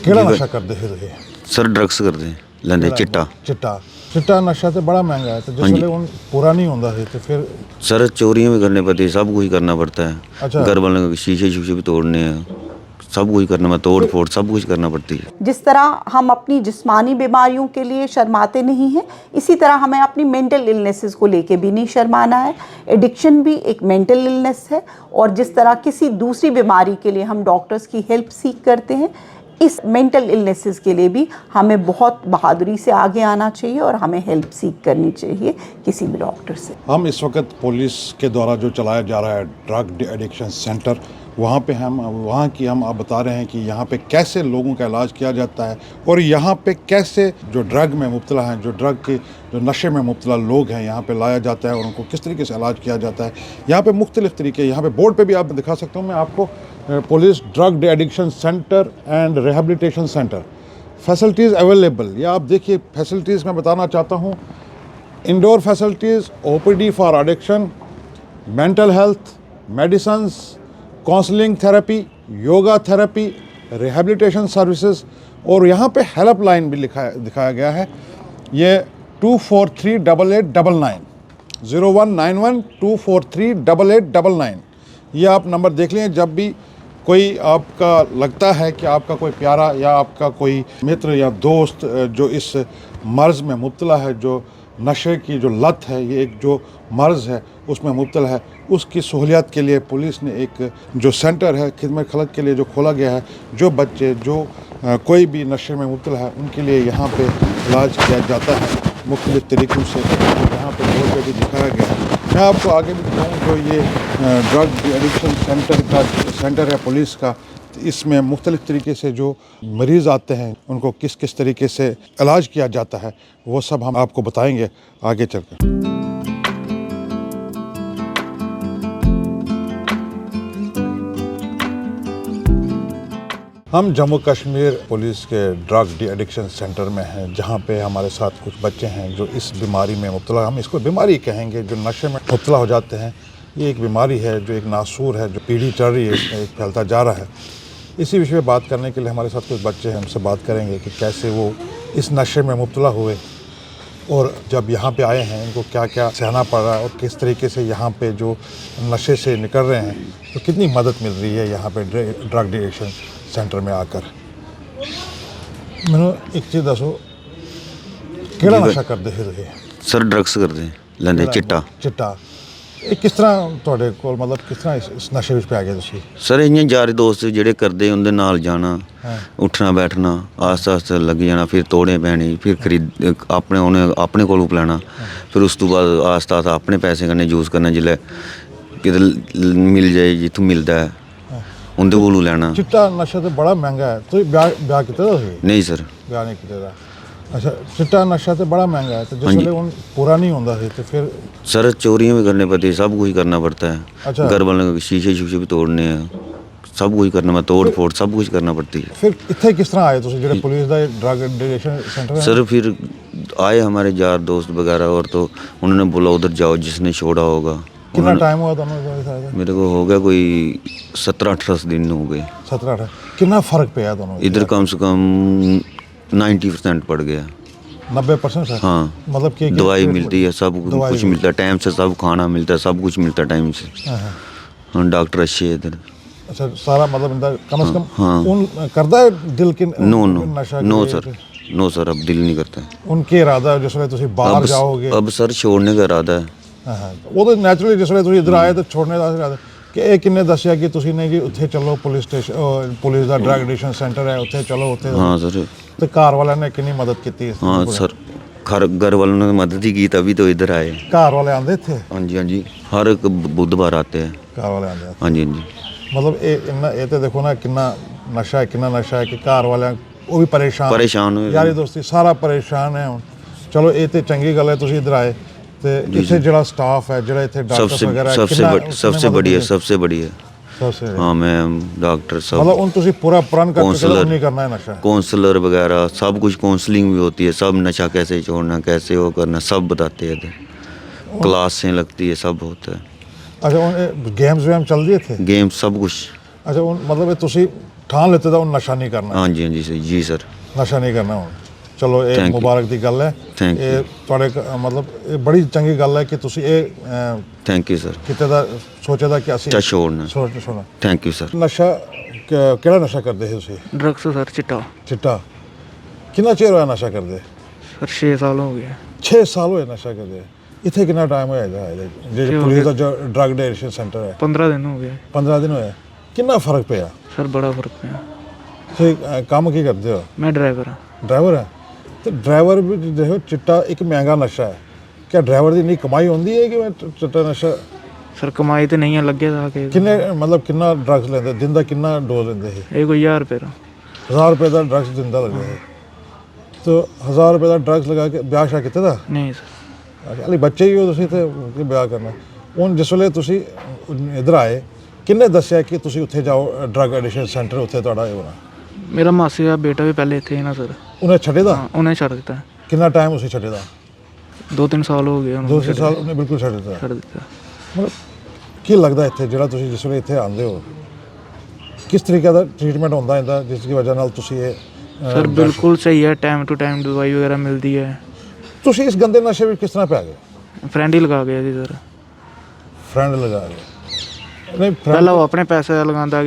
ਕਿਹੜਾ ਨਸ਼ਾ ਕਰਦੇ ਫਿਰ ਇਹ? ਸਰ ਡਰੱਗਸ ਕਰਦੇ ਲੈਂਦੇ ਚਿੱਟਾ। ਚਿੱਟਾ ਨਸ਼ਾ ਤੇ बड़ा महंगा है, तो जिस वेले उन पूरा नहीं होता है तो फिर सर चोरियां भी करनी पड़ती है, सब कुछ करना पड़ता है। अच्छा। घर वालों के शीशे शूशे भी तोड़ने हैं, सब कुछ करना, तोड़ फोड़ सब कुछ करना पड़ती है। जिस तरह हम अपनी जिस्मानी बीमारियों के लिए शर्माते नहीं हैं, इसी तरह हमें अपनी मेंटल इलनेसेस को लेके भी नहीं शर्माना है। एडिक्शन भी एक मेंटल इलनेस है, और जिस तरह किसी दूसरी बीमारी के लिए हम डॉक्टर्स की हेल्प सीख करते हैं, इस मेंटल इलनेसेस के लिए भी हमें बहुत बहादुरी से आगे आना चाहिए और हमें हेल्प सीख करनी चाहिए किसी भी डॉक्टर से। हम इस वक्त पुलिस के द्वारा जो चलाया जा रहा है ड्रग एडिक्शन सेंटर, वहाँ पे हम आप बता रहे हैं कि यहाँ पे कैसे लोगों का इलाज किया जाता है, और यहाँ पे कैसे जो ड्रग में मुब्तला हैं, जो नशे में मुब्तला लोग हैं, यहाँ पे लाया जाता है और उनको किस तरीके से इलाज किया जाता है। यहाँ पे मुख्तलिफ़ तरीके, यहाँ पे बोर्ड पे भी आप दिखा सकता हूँ मैं आपको, police drug addiction centre and rehabilitation centre, facilities available. ये आप देखिए फैसिलिटीज़ मैं बताना चाहता हूँ, indoor facilities, OPD for addiction, mental health, medicines, counselling therapy, yoga therapy, rehabilitation services, और यहाँ पे हेल्पलाइन भी दिखाया गया है। ये 2438899 0191 2438899, ये आप नंबर देख लें। जब भी कोई आपका लगता है कि आपका कोई प्यारा या आपका कोई मित्र या दोस्त जो इस मर्ज़ में मुब्तला है, जो नशे की जो लत है, ये एक जो मर्ज़ है उसमें मुब्तला है, उसकी सहूलियत के लिए पुलिस ने एक जो सेंटर है खिदमत खलक के लिए जो खोला गया है, जो बच्चे जो कोई भी नशे में मुब्तला है उनके लिए यहाँ पे इलाज किया जाता है मुख्तलिफ़ तरीक़ों से। यहाँ पे बोर्ड पे भी दिखाया गया है। मैं आपको आगे भी बताऊँ, जो ये ड्रग एडिक्शन सेंटर है पुलिस का, इसमें मुख्तलिफ़ तरीके से जो मरीज़ आते हैं उनको किस किस तरीके से इलाज किया जाता है, वो सब हम आपको बताएंगे आगे चलकर। हम जम्मू कश्मीर पुलिस के ड्रग एडिक्शन सेंटर में हैं, जहाँ पे हमारे साथ कुछ बच्चे हैं जो इस बीमारी में मुब्तला, हम इसको बीमारी कहेंगे, जो नशे में मुब्तला हो जाते हैं। ये एक बीमारी है जो एक नासूर है, जो पीढ़ी चढ़ रही है, इसमें एक फैलता जा रहा है। इसी विषय में बात करने के लिए हमारे साथ कुछ बच्चे हैं, हमसे बात करेंगे कि कैसे वो इस नशे में मुब्तला हुए और जब यहाँ पे आए हैं इनको क्या क्या सहना पड़ रहा है, और किस तरीके से यहाँ पे जो नशे से निकल रहे हैं तो कितनी मदद मिल रही है यहाँ पे ड्रग एडिक्शन सेंटर में आकर। मैंने एक चीज़ दसो, ਕਿਹੜਾ ਨਸ਼ਾ ਕਰਦੇ ਫਿਰ ਇਹ? सर ड्रग्स करते ਲੈਂਦੇ ਚਿੱਟਾ। ਇਹ ਕਿਸ ਤਰ੍ਹਾਂ ਤੁਹਾਡੇ ਕੋਲ, ਮਤਲਬ ਕਿਸ ਤਰ੍ਹਾਂ ਇਸ ਨਸ਼ੇ ਵਿੱਚ ਪੈ ਗਏ ਤੁਸੀਂ? ਸਰ ਇੰਨੇ ਯਾਰ ਦੋਸਤ ਜਿਹੜੇ ਕਰਦੇ ਉਹਦੇ ਨਾਲ ਜਾਣਾ, ਉੱਠਣਾ ਬੈਠਣਾ, ਆਸਤਾ ਆਸਤਾ ਲੱਗ ਜਾਣਾ, ਫਿਰ ਤੋੜੇ ਪੈਣੀ, ਫਿਰ ਖਰੀਦ ਆਪਣੇ ਕੋਲੋਂ ਲੈਣਾ, ਫਿਰ ਉਸ ਤੋਂ ਬਾਅਦ ਆਸਤਾ ਆਸਤਾ ਆਪਣੇ ਪੈਸੇ ਕਰਨੇ ਯੂਜ਼ ਕਰਨਾ, ਜਿੱਲੇ ਕਿਤੇ ਮਿਲ ਜਾਏ ਜਿੱਥੋਂ ਮਿਲਦਾ ਹੈ ਉਹਦੇ ਕੋਲੋਂ ਲੈਣਾ। ਚਿੱਟਾ ਨਸ਼ਾ ਤਾਂ ਬੜਾ ਮਹਿੰਗਾ ਹੈ। ਤੁਸੀਂ ਵਿਆਹ ਕੀਤਾ ਤੁਸੀਂ? ਨਹੀਂ ਸਰ, ਵਿਆਹ ਨਹੀਂ ਕੀਤਾ ਦਾ। अच्छा, चिट्टा नशा तो बड़ा महंगा है, तो जिस वेले उन पूरा नहीं होता है तो फिर सर चोरियां भी करनी पड़ती है, सब कुछ करना पड़ता है। अच्छा। घर वालों के शीशे शूशे भी तोड़ने हैं, सब कुछ करना, तोड़ फोड़ सब कुछ करना पड़ती है। फिर इतने किस तरह आए तुम जो पुलिस का ड्रग एडिक्शन सेंटर है? सर फिर आए हमारे यार दोस्त वगैरह, और तो उन्होंने बोला उधर जाओ जिसने छोड़ा होगा। कितना टाइम हुआ तुम्हें? मेरे को हो गया कोई 17-18 दिन हो गए। 17-18? कितना फ़र्क पे दोनों इधर कम से कम 90% पड़ गया। 90%? हाँ, मतलब कि दवाई मिलती है, सब कुछ मिलता है टाइम से, सब खाना मिलता है, सब कुछ मिलता है टाइम से। हाँ, डॉक्टर अच्छे है इधर। अच्छा, सारा मतलब इधर कम से कम हाँ। उन करता है दिल की नशा? नो सर, अब दिल नहीं करता है। उनके इरादा जिस वे तुम बाहर जाओगे? अब सर छोड़ने का इरादा है। वो तो नैचुरली जिस वे तुम इधर आए तो छोड़ने का इरादा कि ਇਹ ਕਿੰਨੇ ਦੱਸਿਆ ਕਿ ਤੁਸੀਂ ਨਹੀਂ ਜੀ ਉੱਥੇ ਚਲੋ ਪੁਲਿਸ ਸਟੇਸ਼ਨ, ਪੁਲਿਸ ਦਾ ਡਰਗ ਐਡਿਕਸ਼ਨ ਸੈਂਟਰ ਹੈ ਉੱਥੇ ਚਲੋ ਉੱਥੇ? हाँ सर। तो कार वाले ने कितनी मदद की? हाँ सर, घर वालों ने मदद ही की तभी तो इधर आए। कार वाले आंदे थे? हाँ जी, हर एक बुधवार आते हैं कार वाले आंदे? हाँ जी। मतलब ये तो देखो ना कितना नशा है कि घर वाले वो भी परेशान यारी दोस्ती सारा परेशान है। चलो ये तो चंगी गल है तुम इधर आए, तो इतने जो स्टाफ है जो इतने डॉक्टर वगैरह सबसे बढ़िया। हाँ मैम, डॉक्टर सब, मतलब उन तुसी पूरा प्रण करके नहीं करना है नशा? काउंसलर वगैरह सब कुछ, काउंसलिंग भी होती है, सब नशा कैसे छोड़ना, कैसे वो करना, सब बताते हैं इधर। क्लासें लगती है, सब होता है। अच्छा, गेम्स वेम चल रहे थे? गेम्स सब कुछ। अच्छा, मतलब तुसी ठान लेते था नशा नहीं करना, ਹਾਂਜੀ ਹਾਂਜੀ ਸਰ ਜੀ ਸਰ। ਨਸ਼ਾ ਨਹੀਂ ਕਰਨਾ ਹੁਣ। ਚਲੋ ਇਹ Thank you. ਮੁਬਾਰਕ ਦੀ ਗੱਲ ਹੈ। Thank you. ਇਹ ਤੁਹਾਡੇ ਮਤਲਬ ਇਹ ਬੜੀ ਚੰਗੀ ਗੱਲ ਹੈ ਕਿ ਤੁਸੀਂ ਇਹ ਥੈਂਕ ਯੂ ਸਰ। ਕਿਤੇ ਦਾ ਸੋਚਿਆ ਦਾ ਕਿ ਅਸੀਂ ਚਾ ਛੋੜਨਾ। ਸੁਣਾ ਥੈਂਕ ਯੂ ਸਰ। ਨਸ਼ਾ ਕਿਹੜਾ ਨਸ਼ਾ ਕਰਦੇ ਸੀ ਤੁਸੀਂ? ਡਰੱਗਸ ਸਰ, ਚਿੱਟਾ। ਚਿੱਟਾ। ਕਿੰਨਾ ਚਿਰ ਹੋਇਆ ਨਸ਼ਾ ਕਰਦੇ? ਸਰ 6 ਸਾਲ ਹੋ ਗਏ। 6 ਸਾਲ ਹੋਏ ਨਸ਼ਾ ਕਰਦੇ। ਇੱਥੇ ਕਿੰਨਾ ਟਾਈਮ ਹੋਇਆ ਜਿਹੜੇ ਪੁਲਿਸ ਦਾ ਜੋ ਡਰੱਗ ਡਿਟੈਕਸ਼ਨ ਸੈਂਟਰ ਹੈ? 15 ਦਿਨ ਹੋ ਗਏ। 15 ਦਿਨ ਹੋਏ। ਕਿੰਨਾ ਫਰਕ ਪਿਆ? ਸਰ ਬੜਾ ਫਰਕ ਪਿਆ। ਤੁਸੀਂ ਕੰਮ ਕੀ ਕਰਦੇ ਹੋ? ਮੈਂ ਡਰਾਈਵਰ ਹਾਂ। ਡਰਾਈਵਰ ਹੈ ਤੇ ਡਰਾਈਵਰ ਵੀ ਦੇਖੋ ਚਿੱਟਾ ਇੱਕ ਮਹਿੰਗਾ ਨਸ਼ਾ ਹੈ। ਕਿਆ ਡਰਾਈਵਰ ਦੀ ਇੰਨੀ ਕਮਾਈ ਹੁੰਦੀ ਹੈ ਕਿ ਮੈਂ ਚਿੱਟਾ ਨਸ਼ਾ? ਸਰ ਕਮਾਈ ਤੇ ਨਹੀਂ ਆ, ਲੱਗੇ ਦਾ ਕੇ। ਕਿੰਨੇ ਮਤਲਬ ਕਿੰਨਾ ਡਰੱਗਸ ਲੈਂਦੇ ਦਿਨ ਦਾ? ਕਿੰਨਾ ਡੋਜ਼ ਲੈਂਦੇ ਸੀ? ਇਹ ਕੋਈ 1000 ਰੁਪਏ ਦਾ। 1000 ਰੁਪਏ ਦਾ ਡਰੱਗਸ ਦਿਨ ਦਾ ਲੱਗਦਾ ਹੈ। ਤੋ 1000 ਰੁਪਏ ਦਾ ਡਰੱਗਸ ਲਗਾ ਕੇ ਵਿਆਹ ਸ਼ਾ ਕਿਤੇ ਦਾ? ਨਹੀਂ ਸਰ। ਹਾਲੇ ਬੱਚੇ ਹੀ ਹੋ ਤੁਸੀਂ ਤੇ ਕੀ ਵਿਆਹ ਕਰਨਾ? ਹੁਣ ਜਿਸ ਵੇਲੇ ਤੁਸੀਂ ਇੱਧਰ ਆਏ ਕਿੰਨੇ ਦੱਸਿਆ ਕਿ ਤੁਸੀਂ ਉੱਥੇ ਜਾਓ ਡਰੱਗ ਐਡਿਕਸ਼ਨ ਸੈਂਟਰ, ਉੱਥੇ ਤੁਹਾਡਾ ਇਹ ਹੋਣਾ? ਮੇਰਾ ਮਾਸੀ ਦਾ ਬੇਟਾ ਵੀ ਪਹਿਲੇ ਇੱਥੇ ਹੀ ਨਾ ਸਰ। ਉਹਨੇ ਛੱਡੇ ਦਾ? ਹਾਂ, ਉਹਨੇ ਛੱਡ ਦਿੱਤਾ। ਕਿੰਨਾ ਟਾਈਮ ਉਸੇ ਛੱਡੇ ਦਾ? 2-3 ਸਾਲ ਹੋ ਗਏ ਉਹਨੂੰ। 2 ਸਾਲ ਉਹਨੇ ਬਿਲਕੁਲ ਛੱਡ ਦਿੱਤਾ। ਛੱਡ ਦਿੱਤਾ। ਮਤਲਬ ਕੀ ਲੱਗਦਾ ਇੱਥੇ ਜਿਹੜਾ ਤੁਸੀਂ ਜਿਸ ਵੇਲੇ ਇੱਥੇ ਆਉਂਦੇ ਹੋ ਕਿਸ ਤਰੀਕੇ ਦਾ ਟ੍ਰੀਟਮੈਂਟ ਹੁੰਦਾ ਇਹਦਾ ਜਿਸ ਦੀ ਵਜ੍ਹਾ ਨਾਲ ਤੁਸੀਂ ਇਹ ਸਰ ਬਿਲਕੁਲ ਸਹੀ ਹੈ, ਟਾਈਮ ਟੂ ਟਾਈਮ ਦਵਾਈ ਵਗੈਰਾ ਮਿਲਦੀ ਹੈ। ਤੁਸੀਂ ਇਸ ਗੰਦੇ ਨਸ਼ੇ ਵਿੱਚ ਕਿਸ ਤਰ੍ਹਾਂ ਪੈ ਗਏ? ਫਰੈਂਡ ਹੀ ਲਗਾ ਗਿਆ ਜੀ ਸਰ। ਫਰੈਂਡ ਲਗਾ ਰਹੇ? ਨਹੀਂ ਪਹਿਲਾਂ ਉਹ ਆਪਣੇ ਪੈਸੇ ਲਗਾਉਂਦਾ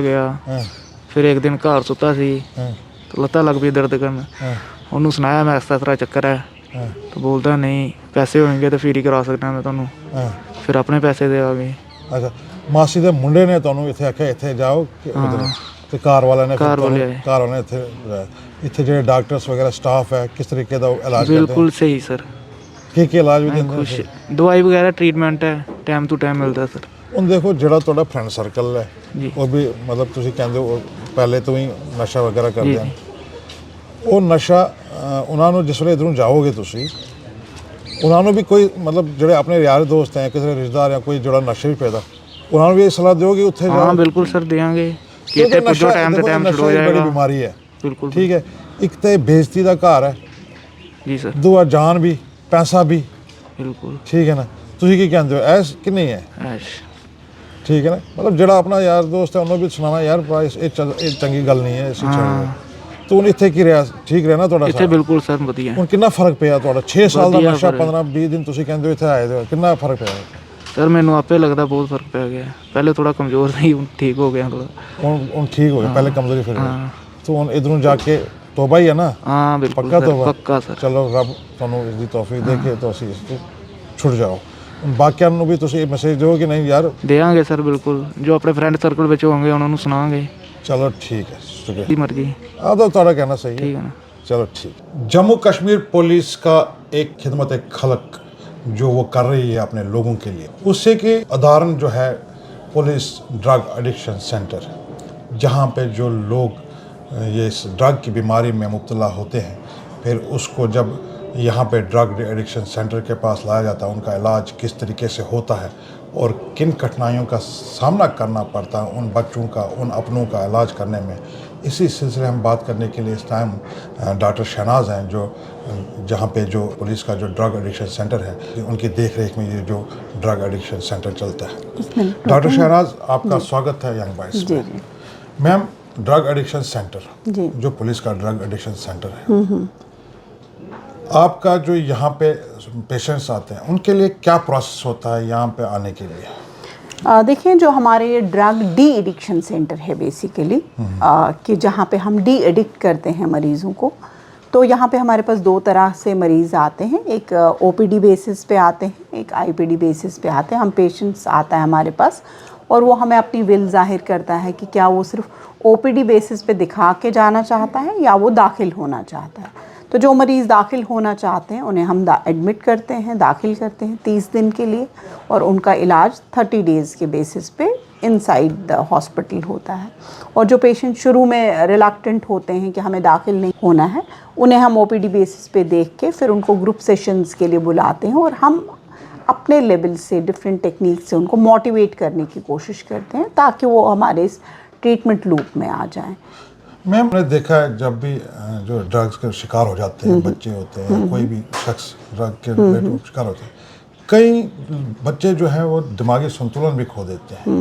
ਗਿਆ। ਹਾਂ ਫਿਰ ਇੱਕ ਦਿਨ ਘਰ ਸੁੱਤਾ ਸੀ ਹਾਂ ਤਾਂ ਲੱਤਾਂ ਲੱਗ ਪਈ ਦਰਦ ਕਰਨ। ਹਾਂ ਉਹਨੂੰ ਸੁਣਾਇਆ ਮੈਂ ਇਸ ਤਰ੍ਹਾਂ ਚੱਕਰ ਹੈ, ਹਾਂ ਤਾਂ ਬੋਲਦਾ ਨਹੀਂ ਪੈਸੇ ਹੋਣਗੇ ਤਾਂ ਫਿਰ ਹੀ ਕਰਾ ਸਕਦਾ ਮੈਂ ਤੁਹਾਨੂੰ। ਹਾਂ। ਫਿਰ ਆਪਣੇ ਪੈਸੇ ਦੇ ਆ ਗਏ। ਅੱਛਾ, ਮਾਸੀ ਦੇ ਮੁੰਡੇ ਨੇ ਤੁਹਾਨੂੰ ਇੱਥੇ ਆਖਿਆ ਇੱਥੇ ਜਾਓ ਕਿ ਉੱਧਰ? ਤੇ ਕਾਰ ਵਾਲਿਆਂ ਨੇ ਫਿਰ ਕਾਰ ਵਾਲੇ ਤੁਹਾਨੂੰ- ਆਏ। ਕਾਰ ਵਾਲਿਆਂ ਨੇ ਇੱਥੇ ਲਾਇਆ। ਇੱਥੇ ਜਿਹੜੇ ਡਾਕਟਰਸ ਵਗੈਰਾ ਸਟਾਫ ਹੈ ਕਿਸ ਤਰੀਕੇ ਦਾ ਉਹ ਇਲਾਜ ਕਰਦੇ ਬਿਲਕੁਲ ਸਹੀ ਸਰ। ਕੀ ਇਲਾਜ ਵੀ ਮੈਂ ਦਿੰਦੇ ਖੁਸ਼। ਨੇ? ਦਵਾਈ ਵਗੈਰਾ ਟ੍ਰੀਟਮੈਂਟ ਹੈ ਟਾਈਮ ਟੂ ਟਾਈਮ ਮਿਲਦਾ ਸਰ। ਹੁਣ ਦੇਖੋ ਜਿਹੜਾ ਤੁਹਾਡਾ ਫਰੈਂਡ ਸਰਕਲ ਹੈ ਜੀ। ਉਹ ਵੀ ਮਤਲਬ ਤੁਸੀਂ ਕਹਿੰਦੇ ਹੋ ਪਹਿਲੇ ਤੋਂ ਹੀ ਨਸ਼ਾ ਵਗੈਰਾ ਕਰਦੇ ਜੀ, ਹਨ। ਉਹ ਨਸ਼ਾ ਉਹਨਾਂ ਨੂੰ ਜਿਸ ਵੇਲੇ ਇੱਧਰੋਂ ਜਾਓਗੇ ਤੁਸੀਂ ਉਹਨਾਂ ਨੂੰ ਵੀ ਕੋਈ ਮਤਲਬ ਜਿਹੜੇ ਆਪਣੇ ਯਾਰ ਦੋਸਤ ਹੈ ਕਿਸੇ ਰਿਸ਼ਤੇਦਾਰ ਜਾਂ ਕੋਈ ਜਿਹੜਾ ਨਸ਼ੇ ਵੀ ਪੈਦਾ ਉਹਨਾਂ ਨੂੰ ਵੀ ਇਹ ਸਲਾਹ ਦਿਓਗੇ ਉੱਥੇ ਹਾਂ ਜਾਓ? ਬਿਲਕੁਲ ਸਰ ਦੇਵਾਂਗੇ ਕਿ ਕਿਉਂਕਿ ਇੱਥੇ ਪੁੱਜੋ ਟਾਈਮ ਤੇ ਦੇਖੋ, ਟਾਈਮ ਨਸ਼ਾ ਸ਼ੁਰੂ ਹੋ ਇੱਕ ਬੜੀ ਜਾਏਗਾ। ਬਿਮਾਰੀ ਹੈ। ਬਿਲਕੁਲ ਠੀਕ ਹੈ, ਇੱਕ ਤਾਂ ਇਹ ਬੇਇੱਜ਼ਤੀ ਦਾ ਘਰ ਹੈ, ਜੀ ਸਰ। ਦੂਆ ਜਾਨ ਵੀ ਪੈਸਾ ਵੀ। ਬਿਲਕੁਲ ਠੀਕ ਹੈ ਨਾ? ਤੁਸੀਂ ਕੀ ਕਹਿੰਦੇ ਹੋ ਐਸ ਕਿ ਨਹੀਂ ਹੈ? ਐਸ਼। ਠੀਕ ਹੈ ਨਾ? ਮਤਲਬ ਜਿਹੜਾ ਆਪਣਾ ਯਾਰ ਦੋਸਤ ਹੈ ਉਹਨੂੰ ਵੀ ਸੁਣਾਉਣਾ ਯਾਰ ਭਰਾ ਇਹ ਚੰਗੀ ਗੱਲ ਨਹੀਂ ਹੈ, ਅਸੀਂ ਛੱਡ ਤੂੰ ਹੁਣ ਇੱਥੇ ਕੀ ਰਿਹਾ? ਠੀਕ ਰਿਹਾ ਨਾ ਤੁਹਾਡਾ ਇੱਥੇ ਸਾਰਾ? ਬਿਲਕੁਲ ਸਰ ਵਧੀਆ। ਹੁਣ ਕਿੰਨਾ ਫਰਕ ਪਿਆ ਤੁਹਾਡਾ? 6 ਸਾਲ ਦਾ ਵਧੀਆ ਨਸ਼ਾ ਫਰਕ। 15-20 ਦਿਨ ਤੁਸੀਂ ਕਹਿੰਦੇ ਹੋ ਇੱਥੇ ਆਏ ਹੋ, ਕਿੰਨਾ ਫਰਕ ਪਿਆ? ਸਰ ਮੈਨੂੰ ਆਪੇ ਲੱਗਦਾ ਬਹੁਤ ਫਰਕ ਪੈ ਗਿਆ। ਪਹਿਲੇ ਥੋੜਾ ਕਮਜ਼ੋਰ ਸੀ, ਹੁਣ ਠੀਕ ਹੋ ਗਿਆ ਥੋੜਾ। ਹੁਣ ਠੀਕ ਹੋ ਗਿਆ, ਪਹਿਲੇ ਕਮਜ਼ੋਰੀ ਫਿਰ ਹਾਂ। ਤੂੰ ਹੁਣ ਇਧਰੋਂ ਜਾ ਕੇ ਤੋਬਾ ਹੀ ਹੈ ਨਾ? ਹਾਂ ਬਿਲਕੁਲ ਪੱਕਾ ਸਰ, ਤੋਬਾ? ਪੱਕਾ ਸਰ। ਚਲੋ ਰੱਬ ਤੁਹਾਨੂੰ ਇਸ ਦੀ ਤੌਫੀਕ ਦੇ ਕੇ ਤੁਸੀਂ ਇਸ ਤੋਂ ਛੁੱਟ ਜਾਓ। ਹੁਣ ਬਾਕੀਆਂ ਨੂੰ ਵੀ ਤੁਸੀਂ ਮੈਸੇਜ ਦਿਓ ਕਿ ਨਹੀਂ ਯਾਰ? ਦੇਵਾਂਗੇ ਸਰ ਬਿਲਕੁਲ। ਜੋ ਆਪਣੇ ਫਰੈਂਡ ਸਰਕਲ ਵਿੱਚ ਹੋਣਗੇ ਉਹਨਾਂ ਨੂੰ ਸੁਣਾਵਾਂਗੇ। चलो ठीक है, शुक्रिया। ਦੀ ਮਰਜ਼ੀ। तो थोड़ा कहना सही है। ठीक है ना? चलो ठीक। जम्मू कश्मीर पुलिस का एक खिदमत खलक जो वो कर रही है अपने लोगों के लिए, उससे के उदाहरण जो है पुलिस ड्रग एडिक्शन सेंटर, जहाँ पे जो लोग ये इस ड्रग की बीमारी में मुब्तला होते हैं फिर उसको जब यहाँ पे ड्रग एडिक्शन सेंटर के पास लाया जाता है, उनका इलाज किस तरीके से होता है और किन कठिनाइयों का सामना करना पड़ता है उन बच्चों का, उन अपनों का इलाज करने में, इसी सिलसिले हम बात करने के लिए इस टाइम डॉक्टर शहनाज हैं जो जहाँ पे जो पुलिस का जो ड्रग एडिक्शन सेंटर है उनकी देख रेख में ये जो ड्रग एडिक्शन सेंटर चलता है। डॉक्टर शहनाज, आपका स्वागत है यंग बॉयज में। मैम, ड्रग एडिक्शन सेंटर जो पुलिस का ड्रग एडिक्शन सेंटर है, आपका जो यहाँ पे पेशेंट्स आते हैं उनके लिए क्या प्रोसेस होता है यहाँ पे आने के लिए? देखिए, जो हमारे ये ड्रग डी एडिक्शन सेंटर है बेसिकली कि जहाँ पे हम डी एडिक्ट करते हैं मरीज़ों को, तो यहाँ पे हमारे पास 2 तरह से मरीज़ आते हैं। एक ओपीडी बेसिस पे आते हैं, एक आईपीडी बेसिस पे आते हैं। हम पेशेंट्स आता है हमारे पास और वो हमें अपनी विल जाहिर करता है कि क्या वो सिर्फ ओपीडी बेसिस पे दिखा के जाना चाहता है या वो दाखिल होना चाहता है। तो जो मरीज़ दाखिल होना चाहते हैं उन्हें हम एडमिट करते हैं, दाखिल करते हैं 30 दिन के लिए, और उनका इलाज 30 डेज़ के बेसिस पे इनसाइड द हॉस्पिटल होता है। और जो पेशेंट शुरू में रिलक्टेंट होते हैं कि हमें दाखिल नहीं होना है, उन्हें हम ओपीडी बेसिस पे देख के फिर उनको ग्रुप सेशंस के लिए बुलाते हैं और हम अपने लेवल से डिफरेंट टेक्निक से उनको मोटिवेट करने की कोशिश करते हैं ताकि वो हमारे इस ट्रीटमेंट लूप में आ जाएं। मैम, ने देखा है जब भी जो ड्रग्स के शिकार हो जाते हैं, बच्चे होते हैं, कोई भी शख्स ड्रग के रिलेटेड शिकार होते हैं, कई बच्चे जो है वो दिमागी संतुलन भी खो देते हैं।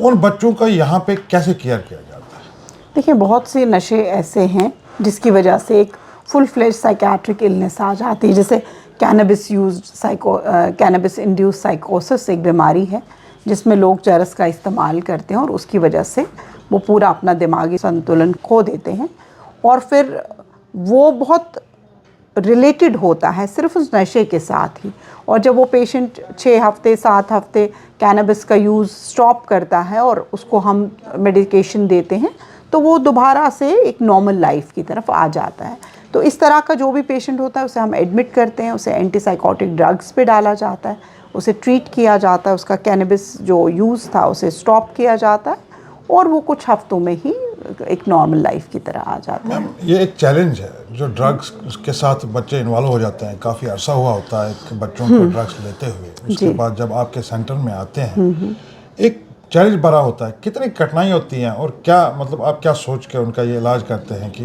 उन बच्चों का यहाँ पे कैसे केयर किया जाता है? देखिए, बहुत से नशे ऐसे हैं जिसकी वजह से एक फुल फ्लेज साइकेट्रिक इलनेस आ जाती है, जैसे कैनबिस इंड्यूस साइकोसिस एक बीमारी है जिसमें लोग चरस का इस्तेमाल करते हैं और उसकी वजह से वो पूरा अपना दिमागी संतुलन खो देते हैं, और फिर वो बहुत रिलेटेड होता है सिर्फ उस नशे के साथ ही। और जब वो पेशेंट 6 हफ्ते 7 हफ्ते कैनबिस का यूज़ स्टॉप करता है और उसको हम मेडिकेशन देते हैं, तो वो दोबारा से एक नॉर्मल लाइफ की तरफ आ जाता है। तो इस तरह का जो भी पेशेंट होता है उसे हम एडमिट करते हैं, उसे एंटीसाइकोटिक ड्रग्स पे डाला जाता है, उसे ट्रीट किया जाता है, उसका कैनबिस जो यूज़ था उसे स्टॉप किया जाता है और वो कुछ हफ्तों में ही एक नॉर्मल लाइफ की तरह आ जाता है। ये एक चैलेंज है जो ड्रग्स के साथ बच्चे इन्वॉल्व हो जाते हैं, काफ़ी अरसा हुआ होता है कि बच्चों को ड्रग्स लेते हुए, उसके बाद जब आपके सेंटर में आते हैं एक चैलेंज बड़ा होता है। कितनी कठिनाई होती हैं और क्या मतलब आप क्या सोच के उनका ये इलाज करते हैं कि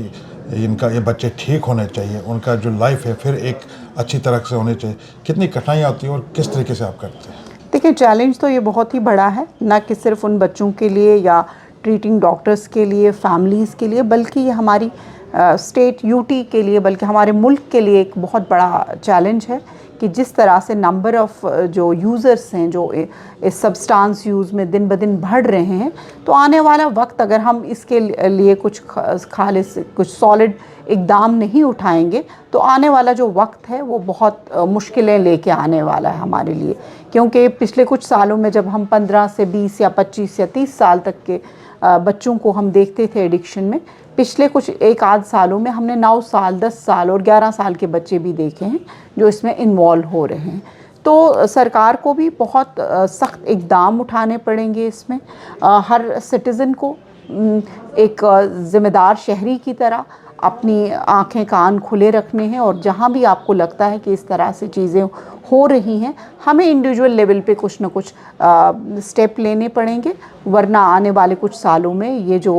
ये बच्चे ठीक होने चाहिए, उनका जो लाइफ है फिर एक अच्छी तरह से होनी चाहिए? कितनी कठिनाइयाँ होती हैं और किस तरीके से आप करते हैं? देखिए, चैलेंज तो ये बहुत ही बड़ा है, ना कि सिर्फ उन बच्चों के लिए या ट्रीटिंग डॉक्टर्स के लिए, फैमिलीज़ के लिए, बल्कि ये हमारी स्टेट यूटी के लिए, बल्कि हमारे मुल्क के लिए एक बहुत बड़ा चैलेंज है कि जिस तरह से नंबर ऑफ़ जो यूज़र्स हैं जो इस सब्सटेंस यूज़ में दिन ब दिन बढ़ रहे हैं, तो आने वाला वक्त अगर हम इसके लिए कुछ खालिस कुछ सॉलिड इकदाम नहीं उठाएंगे तो आने वाला जो वक्त है वो बहुत मुश्किलें लेके आने वाला है हमारे लिए। क्योंकि पिछले कुछ सालों में जब हम 15 से 20 या 25 या 30 साल तक के बच्चों को हम देखते थे एडिक्शन में, पिछले कुछ एक आध सालों में हमने 9 साल 10 साल और 11 साल के बच्चे भी देखे हैं जो इसमें इन्वॉल्व हो रहे हैं। तो सरकार को भी बहुत सख्त इक़दाम उठाने पड़ेंगे इसमें। हर सिटीज़न को एक ज़िम्मेदार शहरी की तरह अपनी आँखें कान खुले रखने हैं, और जहाँ भी आपको लगता है कि इस तरह से चीज़ें हो रही हैं, हमें इंडिविजुअल लेवल पे कुछ ना कुछ स्टेप लेने पड़ेंगे, वरना आने वाले कुछ सालों में ये जो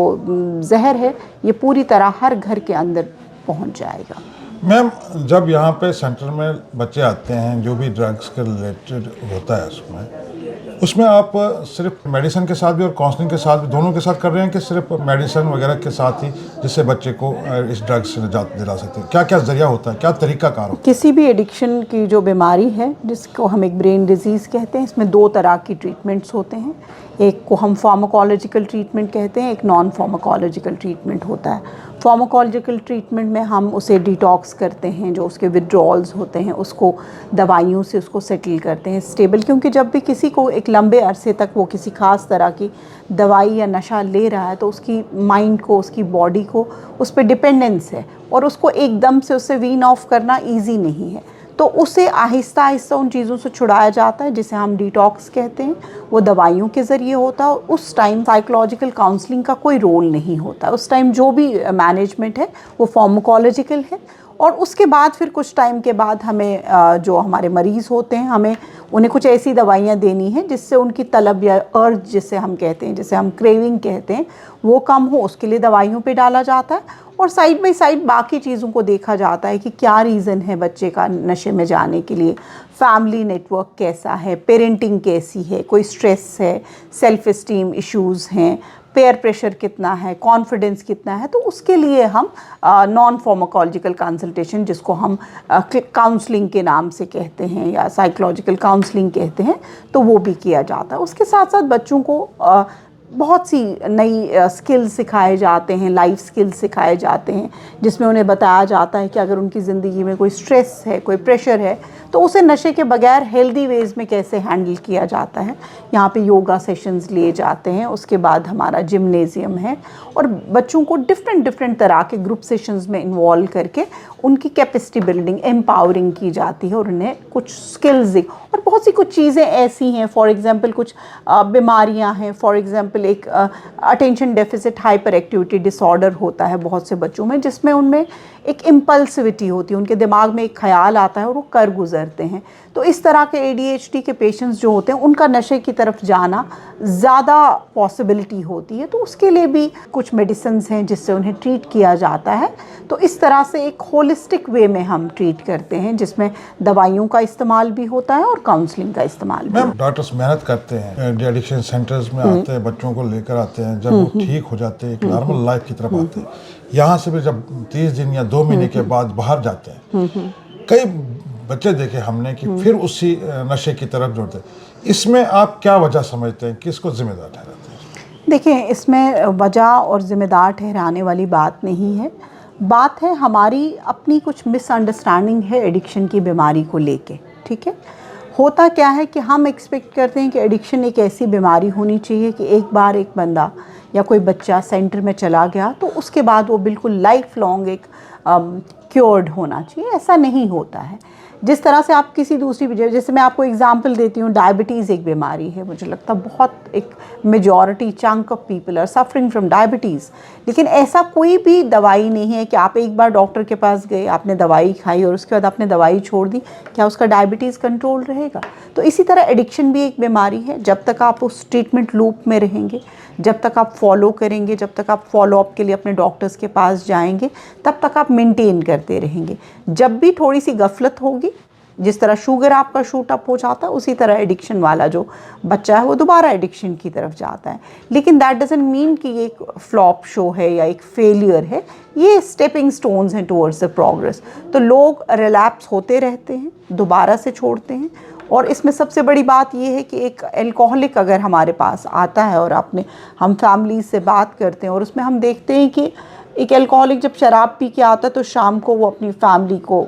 जहर है ये पूरी तरह हर घर के अंदर पहुंच जाएगा। मैम, जब यहाँ पे सेंटर में बच्चे आते हैं जो भी ड्रग्स के रिलेटेड होता है उसमें आप सिर्फ मेडिसिन के साथ भी और काउंसलिंग के साथ भी, दोनों के साथ कर रहे हैं कि सिर्फ मेडिसिन वगैरह के साथ ही जिससे बच्चे को इस ड्रग्स से निजात दिला सकते हैं? क्या क्या जरिया होता है, क्या तरीक़ाकार होता है? किसी भी एडिक्शन की जो बीमारी है जिसको हम एक ब्रेन डिजीज़ कहते हैं, इसमें 2 तरह की ट्रीटमेंट्स होते हैं। एक को हम फार्माकोलॉजिकल ट्रीटमेंट कहते हैं, एक नॉन फार्माकोलॉजिकल ट्रीटमेंट होता है। फार्माकोलॉजिकल ट्रीटमेंट में हम उसे डिटॉक्स करते हैं, जो उसके विड्रॉल्स होते हैं उसको दवाइयों से उसको सेटल करते हैं स्टेबल, क्योंकि जब भी किसी को एक लंबे अरसे तक वो किसी ख़ास तरह की दवाई या नशा ले रहा है तो उसकी माइंड को, उसकी बॉडी को उस पर डिपेंडेंस है, और उसको एकदम से उससे वीन ऑफ करना ईजी नहीं है। तो उसे आहिस्ता आहिस्ता उन चीज़ों से छुड़ाया जाता है जिसे हम डिटॉक्स कहते हैं। वो दवाइयों के ज़रिए होता है, उस टाइम साइकोलॉजिकल काउंसलिंग का कोई रोल नहीं होता। उस टाइम जो भी मैनेजमेंट है वो फार्माकोलॉजिकल है, और उसके बाद फिर कुछ टाइम के बाद हमें जो हमारे मरीज़ होते हैं हमें उन्हें कुछ ऐसी दवाइयाँ देनी है जिससे उनकी तलब या अर्ज जिसे हम कहते हैं, जिसे हम क्रेविंग कहते हैं, वो कम हो, उसके लिए दवाइयों पे डाला जाता है। और साइड बाई साइड बाकी चीज़ों को देखा जाता है कि क्या रीज़न है बच्चे का नशे में जाने के लिए, फैमिली नेटवर्क कैसा है, पेरेंटिंग कैसी है, कोई स्ट्रेस है, सेल्फ इस्टीम इश्यूज़ हैं, पेयर प्रेशर कितना है, कॉन्फिडेंस कितना है। तो उसके लिए हम नॉन फार्माकोलॉजिकल कंसल्टेशन, जिसको हम काउंसलिंग के नाम से कहते हैं या साइकोलॉजिकल काउंसलिंग कहते हैं, तो वो भी किया जाता है। उसके साथ साथ बच्चों को बहुत सी नई स्किल्स सिखाए जाते हैं, लाइफ स्किल्स सिखाए जाते हैं, जिसमें उन्हें बताया जाता है कि अगर उनकी ज़िंदगी में कोई स्ट्रेस है, कोई प्रेशर है, तो उसे नशे के बगैर हेल्दी वेज़ में कैसे हैंडल किया जाता है। यहाँ पे योगा सेशंस लिए जाते हैं, उसके बाद हमारा जिम्नेज़ियम है, और बच्चों को डिफरेंट तरह के ग्रुप सेशंस में इन्वॉल्व करके उनकी कैपेसिटी बिल्डिंग, एम्पावरिंग की जाती है, और उन्हें कुछ स्किल्स और बहुत सी कुछ चीज़ें ऐसी हैं, फॉर एग्ज़ाम्पल कुछ बीमारियां हैं, फॉर एग्ज़ाम्पल एक attention deficit hyper activity disorder होता है बहुत से बच्चों में, जिसमें उनमें एक इम्पल्सिविटी होती है, उनके दिमाग में एक ख्याल आता है और वो कर गुजरते हैं। तो इस तरह के ADHD के पेशेंट्स जो होते हैं उनका नशे की तरफ जाना ज़्यादा पॉसिबिलिटी होती है। तो उसके लिए भी कुछ मेडिसिन्स हैं जिससे उन्हें ट्रीट किया जाता है। तो इस तरह से एक होलिस्टिक वे में हम ट्रीट करते हैं जिसमें दवाइयों का इस्तेमाल भी होता है और काउंसलिंग का इस्तेमाल भी। मैम डॉक्टर्स मेहनत करते हैं, एडिक्शन सेंटर्स में आते हैं, बच्चों को लेकर आते हैं, जब वो ठीक हो जाते हैं एक नॉर्मल लाइफ की तरफ आते हैं, यहाँ से भी जब 30 दिन या 2 महीने के बाद बाहर जाते हैं, कई बच्चे देखे हमने कि फिर उसी नशे की तरफ जुड़ते हैं। इसमें आप क्या वजह समझते हैं, किसको जिम्मेदार ठहराते हैं? देखिए, इसमें वजह और ज़िम्मेदार ठहराने वाली बात नहीं है। बात है हमारी अपनी कुछ मिसअंडरस्टैंडिंग है एडिक्शन की बीमारी को लेके। ठीक है, होता क्या है कि हम एक्सपेक्ट करते हैं कि एडिक्शन एक ऐसी बीमारी होनी चाहिए कि एक बार एक बंदा या कोई बच्चा सेंटर में चला गया तो उसके बाद वो बिल्कुल लाइफ लॉन्ग एक क्योर्ड होना चाहिए। ऐसा नहीं होता है। जिस तरह से आप किसी दूसरी जैसे मैं आपको एग्जांपल देती हूँ, डायबिटीज़ एक बीमारी है, मुझे लगता है बहुत एक majority chunk of people are suffering from diabetes. लेकिन ऐसा कोई भी दवाई नहीं है कि आप एक बार डॉक्टर के पास गए, आपने दवाई खाई और उसके बाद आपने दवाई छोड़ दी, क्या उसका डायबिटीज़ कंट्रोल रहेगा? तो इसी तरह एडिक्शन भी एक बीमारी है। जब तक आप उस ट्रीटमेंट लूप में रहेंगे, जब तक आप फॉलो करेंगे, जब तक आप फॉलो अप के लिए अपने डॉक्टर्स के पास जाएंगे, तब तक आप मेंटेन करते रहेंगे। जब भी थोड़ी सी गफलत होगी, जिस तरह शुगर आपका शूट अप हो जाता है, उसी तरह एडिक्शन वाला जो बच्चा है वो दोबारा एडिक्शन की तरफ जाता है। लेकिन दैट डजंट मीन कि ये एक फ्लॉप शो है या एक फेलियर है। ये स्टेपिंग स्टोन्स हैं टुवर्ड्स द प्रोग्रेस। तो लोग रिलैप्स होते रहते हैं, दोबारा से छोड़ते हैं। और इसमें सबसे बड़ी बात यह है कि एक एल्कोहलिक अगर हमारे पास आता है और हम फैमिली से बात करते हैं और उसमें हम देखते हैं कि एक एल्कोहलिक जब शराब पी के आता है तो शाम को वो अपनी फैमिली को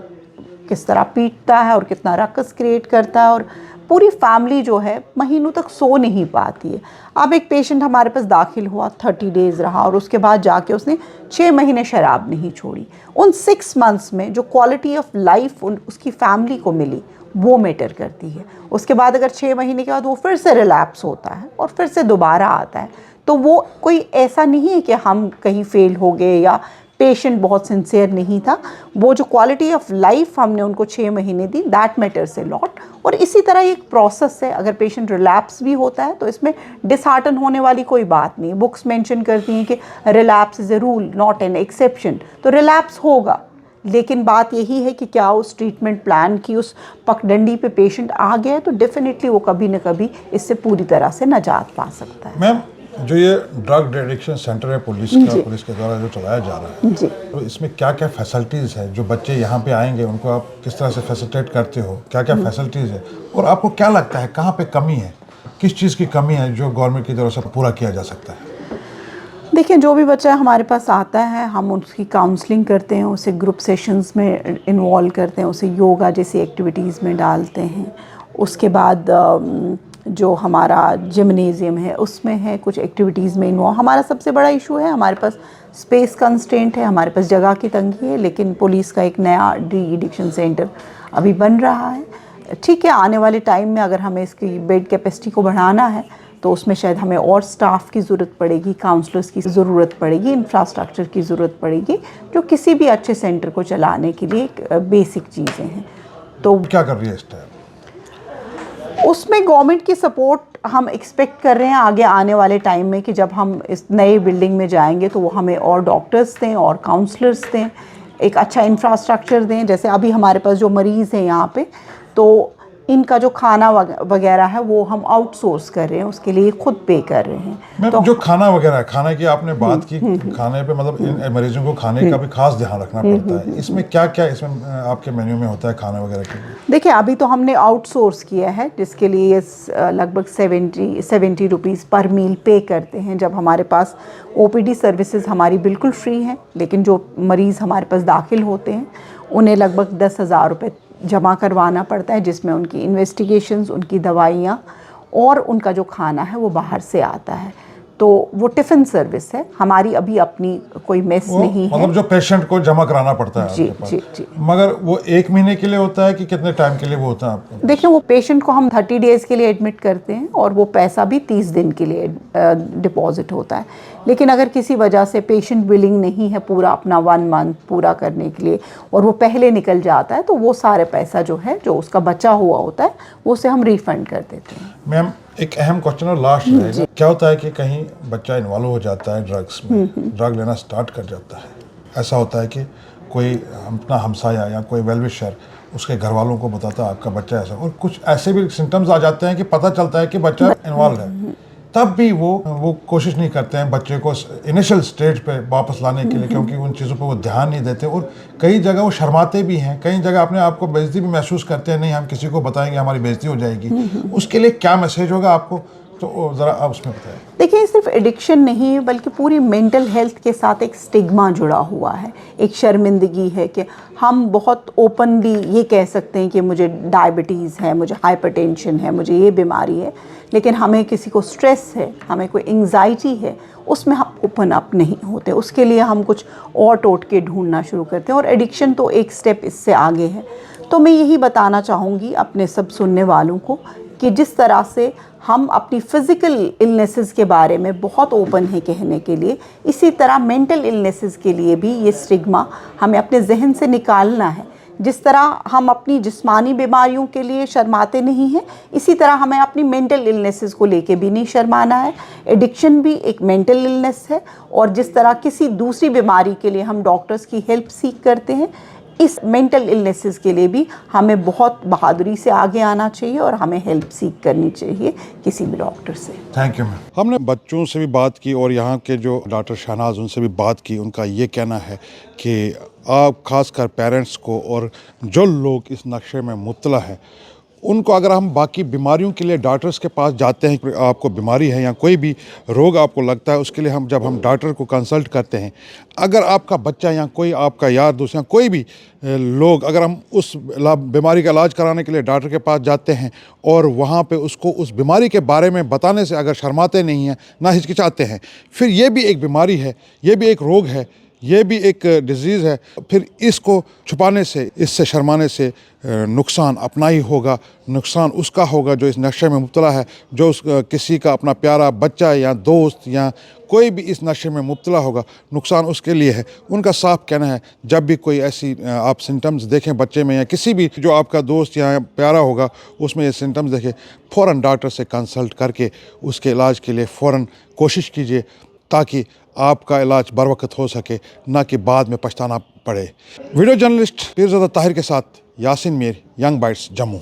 किस तरह पीटता है और कितना रक्स क्रिएट करता है और पूरी फैमिली जो है महीनों तक सो नहीं पाती है। अब एक पेशेंट हमारे पास दाखिल हुआ, 30 डेज़ रहा और उसके बाद जाके उसने 6 महीने शराब नहीं छोड़ी। उन 6 मंथ्स में जो क्वालिटी ऑफ लाइफ उसकी फैमिली को मिली वो मैटर करती है। उसके बाद अगर 6 महीने के बाद वो फिर से रिलैप्स होता है और फिर से दोबारा आता है, तो वो कोई ऐसा नहीं है कि हम कहीं फेल हो गए या पेशेंट बहुत सिंसियर नहीं था। वो जो क्वालिटी ऑफ लाइफ हमने उनको 6 महीने दी, दैट मैटर्स ए लॉट। और इसी तरह एक प्रोसेस है। अगर पेशेंट रिलैप्स भी होता है तो इसमें डिसहार्टन होने वाली कोई बात नहीं। बुक्स मेंशन करती हैं कि relapse is a rule not an exception. तो रिलैप्स होगा, लेकिन बात यही है कि क्या उस ट्रीटमेंट प्लान की उस पगडंडी पे पेशेंट आ गया है तो डेफिनेटली वो कभी न कभी इससे पूरी तरह से निजात पा सकता है। मैम जो ये ड्रग एडिक्शन सेंटर है पुलिस के द्वारा जो चलाया जा रहा है, तो इसमें क्या क्या फैसिलिटीज़ है? जो बच्चे यहाँ पे आएंगे उनको आप किस तरह से फैसिलिटेट करते हो, क्या क्या फैसिलिटीज़ है और आपको क्या लगता है कहाँ पे कमी है, किस चीज़ की कमी है जो गवर्नमेंट की तरफ से पूरा किया जा सकता है? देखिए, जो भी बच्चा हमारे पास आता है हम उसकी काउंसलिंग करते हैं, उसे ग्रुप सेशंस में इन्वॉल्व करते हैं, उसे योगा जैसी एक्टिविटीज़ में डालते हैं। उसके बाद जो हमारा जिम्नेज़ियम है उसमें है कुछ एक्टिविटीज़ में इन्वॉल्व। हमारा सबसे बड़ा इशू है हमारे पास स्पेस कंस्ट्रेंट है, हमारे पास जगह की तंगी है। लेकिन पुलिस का एक नया डी एडिक्शन सेंटर अभी बन रहा है। ठीक है, आने वाले टाइम में अगर हमें इसकी बेड कैपेसिटी को बढ़ाना है तो उसमें शायद हमें और स्टाफ की ज़रूरत पड़ेगी, काउंसलर्स की ज़रूरत पड़ेगी, इंफ्रास्ट्रक्चर की ज़रूरत पड़ेगी, जो किसी भी अच्छे सेंटर को चलाने के लिए एक बेसिक चीज़ें हैं। तो क्या कर रही है इस टाइम? उसमें गवर्नमेंट की सपोर्ट हम एक्सपेक्ट कर रहे हैं आगे आने वाले टाइम में कि जब हम इस नई बिल्डिंग में जाएंगे तो वो हमें और डॉक्टर्स दें और काउंसलर्स दें, एक अच्छा इंफ्रास्ट्रक्चर दें। जैसे अभी हमारे पास जो मरीज़ हैं यहाँ पे, तो इनका जो खाना वगैरह है वो हम आउटसोर्स कर रहे हैं, उसके लिए खुद पे कर रहे हैं। मैम तो जो खाना वगैरह है, खाने की आपने बात की, खाने पे मतलब इन मरीजों को खाने का भी खास ध्यान रखना पड़ता है। इसमें क्या क्या इसमें आपके मेन्यू में होता है खाने वगैरह के लिए? देखिए, अभी तो हमने आउटसोर्स किया है जिसके लिए ये लगभग 70 रुपीज़ पर मील पे करते हैं। जब हमारे पास OPD सर्विसेज हमारी बिल्कुल फ्री हैं, लेकिन जो मरीज़ हमारे पास दाखिल होते हैं उन्हें लगभग 10,000 रुपये जमा करवाना पड़ता है, जिसमें उनकी इन्वेस्टिगेशंस, उनकी दवाइयाँ और उनका जो खाना है वो बाहर से आता है। तो वो टिफ़िन सर्विस है हमारी, अभी अपनी कोई मेस नहीं है। मतलब जो पेशेंट को जमा कराना पड़ता है जी आपके पास। जी जी। मगर वो 1 महीने के लिए होता है कि कितने टाइम के लिए वो होता है आपको? देखिए, वो पेशेंट को हम 30 डेज़ के लिए एडमिट करते हैं और वो पैसा भी 30 दिन के लिए डिपॉजिट होता है। लेकिन अगर किसी वजह से पेशेंट विलिंग नहीं है पूरा अपना 1 मंथ पूरा करने के लिए और वो पहले निकल जाता है, तो वो सारे पैसा जो है, जो उसका बचा हुआ होता है, वो उसे हम रिफ़ंड कर देते हैं। मैम, एक अहम क्वेश्चन और लास्ट रहेगा, क्या होता है कि कहीं बच्चा इन्वॉल्व हो जाता है ड्रग्स में, ड्रग लेना स्टार्ट कर जाता है, ऐसा होता है कि कोई अपना हमसाया या कोई वेल विशर उसके घर वालों को बताता है आपका बच्चा ऐसा, और कुछ ऐसे भी सिम्टम्स आ जाते हैं कि पता चलता है कि बच्चा इन्वॉल्व है, तब भी वो कोशिश नहीं करते हैं बच्चे को इनिशियल स्टेज पे वापस लाने के लिए, क्योंकि उन चीज़ों पे वो ध्यान नहीं देते और कई जगह वो शर्माते भी हैं, कई जगह अपने आप को बेइज्जती भी महसूस करते हैं, नहीं हम किसी को बताएंगे हमारी बेइज्जती हो जाएगी। उसके लिए क्या मैसेज होगा आपको, तो ज़रा आप उसमें बताएं। देखिए, सिर्फ एडिक्शन नहीं है बल्कि पूरी मेंटल हेल्थ के साथ एक स्टिग्मा जुड़ा हुआ है, एक शर्मिंदगी है कि हम बहुत ओपनली ये कह सकते हैं कि मुझे डायबिटीज़ है, मुझे हाइपरटेंशन है, मुझे ये बीमारी है, लेकिन हमें किसी को स्ट्रेस है, हमें कोई एंग्जाइटी है, उसमें हम ओपन अप नहीं होते। उसके लिए हम कुछ और टोटके ढूंढना शुरू करते हैं और एडिक्शन तो एक स्टेप इससे आगे है। तो मैं यही बताना चाहूँगी अपने सब सुनने वालों को कि जिस तरह से हम अपनी फ़िज़िकल इलनेसेस के बारे में बहुत ओपन है कहने के लिए, इसी तरह मेंटल इलनेसेस के लिए भी ये स्टिग्मा हमें अपने जहन से निकालना है। जिस तरह हम अपनी जिस्मानी बीमारियों के लिए शर्माते नहीं हैं, इसी तरह हमें अपनी मेंटल इलनेसेस को लेके भी नहीं शर्माना है। एडिक्शन भी एक मेंटल इलनेस है और जिस तरह किसी दूसरी बीमारी के लिए हम डॉक्टर्स की हेल्प सीख करते हैं, इस मेंटल इलनेसेस के लिए भी हमें बहुत बहादुरी से आगे आना चाहिए और हमें हेल्प सीख करनी चाहिए किसी भी डॉक्टर से। Thank you ma'am. हमने बच्चों से भी बात की और यहाँ के जो डॉक्टर शहनाज उनसे भी बात की। उनका ये कहना है कि आप खासकर पेरेंट्स को और जो लोग इस नक्शे में मुब्तला है, उनको अगर हम बाकी बीमारियों के लिए डॉक्टर्स के पास जाते हैं, आपको बीमारी है या कोई भी रोग आपको लगता है, उसके लिए जब हम डॉक्टर को कंसल्ट करते हैं, अगर आपका बच्चा या कोई आपका यार दोस्त या कोई भी लोग, अगर हम उस बीमारी का इलाज कराने के लिए डॉक्टर के पास जाते हैं और वहाँ पे उसको उस बीमारी के बारे में बताने से अगर शर्माते नहीं हैं, ना हिचकिचाते हैं, फिर ये भी एक बीमारी है, ये भी एक रोग है, ये भी एक डिजीज़ है, फिर इसको छुपाने से, इससे शर्माने से नुकसान अपना ही होगा, नुकसान उसका होगा जो इस नशे में मुब्तला है, जो किसी का अपना प्यारा बच्चा या दोस्त या कोई भी इस नशे में मुब्तला होगा, नुकसान उसके लिए है। उनका साफ कहना है, जब भी कोई ऐसी आप सिम्टम्स देखें बच्चे में या किसी भी जो आपका दोस्त या प्यारा होगा उसमें ये सिम्टम्स देखें, फ़ौरन डॉक्टर से कंसल्ट करके उसके इलाज के लिए फ़ौरन कोशिश कीजिए, ताकि आपका इलाज बर वक्त हो सके, ना कि बाद में पछताना पड़े। वीडियो जर्नलिस्ट पीरज़ादा ताहिर के साथ यासिन मीर, यंग बाइट्स, जम्मू।